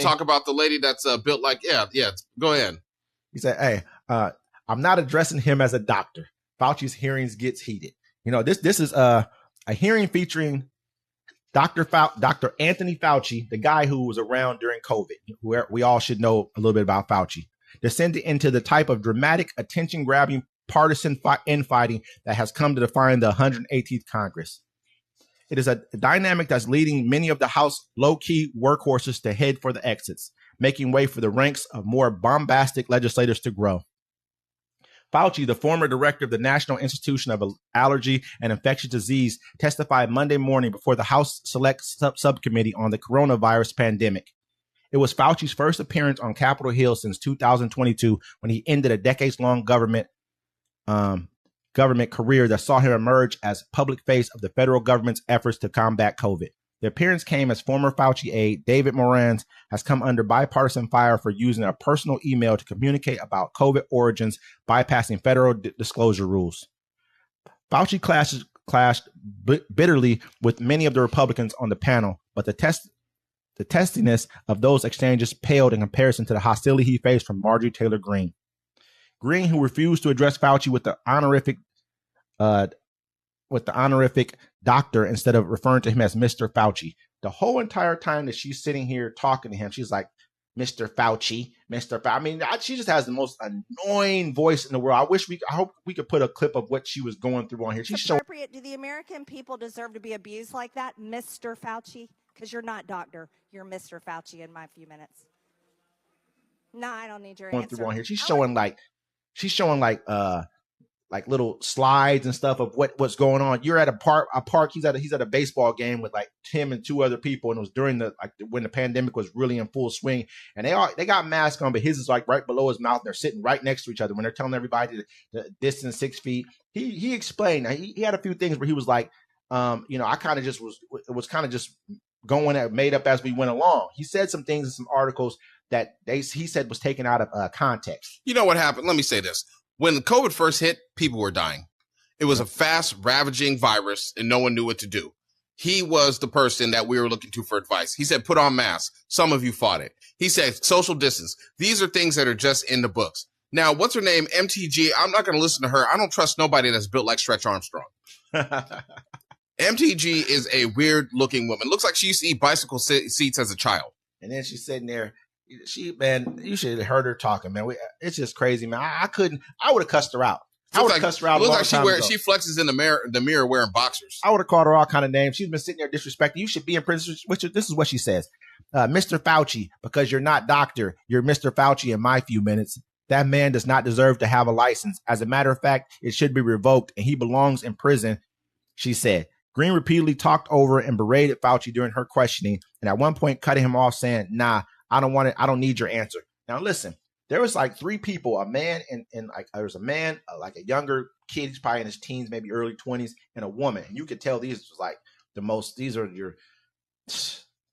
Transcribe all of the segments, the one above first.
talk about the lady that's built like, yeah, go ahead. He said, hey, I'm not addressing him as a doctor. Fauci's hearings gets heated. You know, this is a hearing featuring Dr. Anthony Fauci, the guy who was around during COVID, where we all should know a little bit about Fauci, descended into the type of dramatic, attention-grabbing, partisan infighting that has come to define the 118th Congress. It is a dynamic that's leading many of the House low-key workhorses to head for the exits, making way for the ranks of more bombastic legislators to grow. Fauci, the former director of the National Institution of Allergy and Infectious Disease, testified Monday morning before the House Select Subcommittee on the coronavirus pandemic. It was Fauci's first appearance on Capitol Hill since 2022, when he ended a decades-long government career that saw him emerge as public face of the federal government's efforts to combat COVID. The appearance came as former Fauci aide David Morans has come under bipartisan fire for using a personal email to communicate about COVID origins, bypassing federal disclosure rules. Fauci clashed bitterly with many of the Republicans on the panel, but the testiness of those exchanges paled in comparison to the hostility he faced from Marjorie Taylor Greene. Greene, who refused to address Fauci with the honorific doctor instead of referring to him as Mr. Fauci. The whole entire time that she's sitting here talking to him, she's like, Mr. Fauci, Mr. Fauci. I mean, she just has the most annoying voice in the world. I hope we could put a clip of what she was going through on here. She's appropriate. Do the American people deserve to be abused like that, Mr. Fauci? Because you're not doctor. You're Mr. Fauci in my few minutes. No, I don't need your answer. Through on here. She's showing like little slides and stuff of what's going on. You're at a park. He's at a baseball game with like him and two other people, and it was during when the pandemic was really in full swing. And they got masks on, but his is like right below his mouth. And they're sitting right next to each other when they're telling everybody to distance 6 feet. He explained. He had a few things where he was like, I kind of just was kind of just going at made up as we went along. He said some things in some articles that he said was taken out of context. You know what happened? Let me say this. When COVID first hit, people were dying. It was a fast, ravaging virus, and no one knew what to do. He was the person that we were looking to for advice. He said, put on masks. Some of you fought it. He said, social distance. These are things that are just in the books. Now, what's her name? MTG. I'm not going to listen to her. I don't trust nobody that's built like Stretch Armstrong. MTG is a weird-looking woman. Looks like she used to eat bicycle seats as a child. And then she's sitting there. You should have heard her talking, man. It's just crazy, man. I would have cussed her out. I would have cussed her out. Looks like she flexes in the mirror wearing boxers. I would have called her all kind of names. She's been sitting there disrespecting. You should be in prison. This is what she says. Mr. Fauci, because you're not doctor, you're Mr. Fauci in my few minutes. That man does not deserve to have a license. As a matter of fact, it should be revoked and he belongs in prison, she said. Greene repeatedly talked over and berated Fauci during her questioning, and at one point cutting him off saying, nah, I don't want it. I don't need your answer. Now, listen, there was like three people, a man and like there was a man, like a younger kid, he's probably in his teens, maybe early 20s, and a woman. And you could tell these was like these are your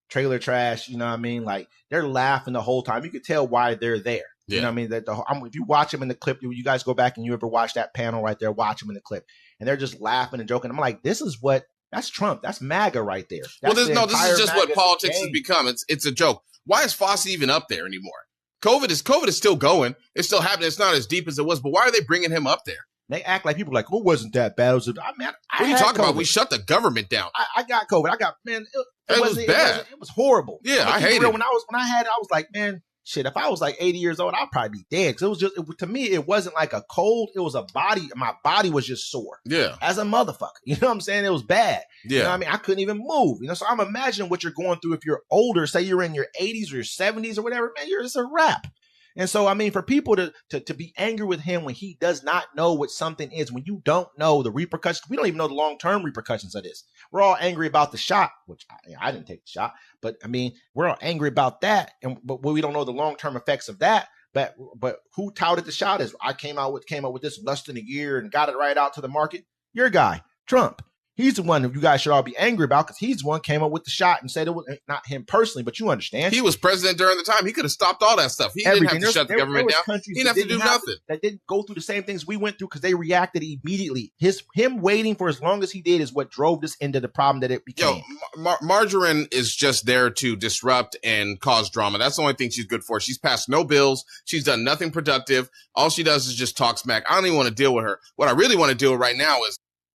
trailer trash. You know what I mean? Like they're laughing the whole time. You could tell why they're there. Yeah. You know what I mean? If you watch them in the clip, you guys go back and you ever watch that panel right there, watch them in the clip. And they're just laughing and joking. I'm like, that's Trump. That's MAGA right there. This is just what politics has become. It's a joke. Why is Fauci even up there anymore? COVID is still going. It's still happening. It's not as deep as it was, but why are they bringing him up there? They act like people like, it wasn't that bad. What are you talking about? We shut the government down. I got COVID. It was bad. It was horrible. Yeah, I hate it. When I had it, I was like, man, shit, if I was like 80 years old, I'd probably be dead. Because to me, it wasn't like a cold. It was a body. My body was just sore. Yeah. As a motherfucker. You know what I'm saying? It was bad. Yeah. You know what I mean? I couldn't even move. So I'm imagining what you're going through if you're older. Say you're in your 80s or your 70s or whatever. Man, it's a wrap. And so, I mean, for people to be angry with him when he does not know what something is, when you don't know the repercussions, we don't even know the long-term repercussions of this. We're all angry about the shot, which I didn't take the shot, but I mean, we're all angry about that, but we don't know the long-term effects of that. But who touted the shot as I came up with this less than a year and got it right out to the market? Your guy, Trump. He's the one who you guys should all be angry about because he's the one came up with the shot and said it was not him personally, but you understand. He was president during the time. He could have stopped all that stuff. He didn't have to shut the government down. He didn't have to do nothing. That didn't go through the same things we went through because they reacted immediately. Him waiting for as long as he did is what drove this into the problem that it became. Marjorie is just there to disrupt and cause drama. That's the only thing she's good for. She's passed no bills. She's done nothing productive. All she does is just talk smack. I don't even want to deal with her. What I really want to deal with right now is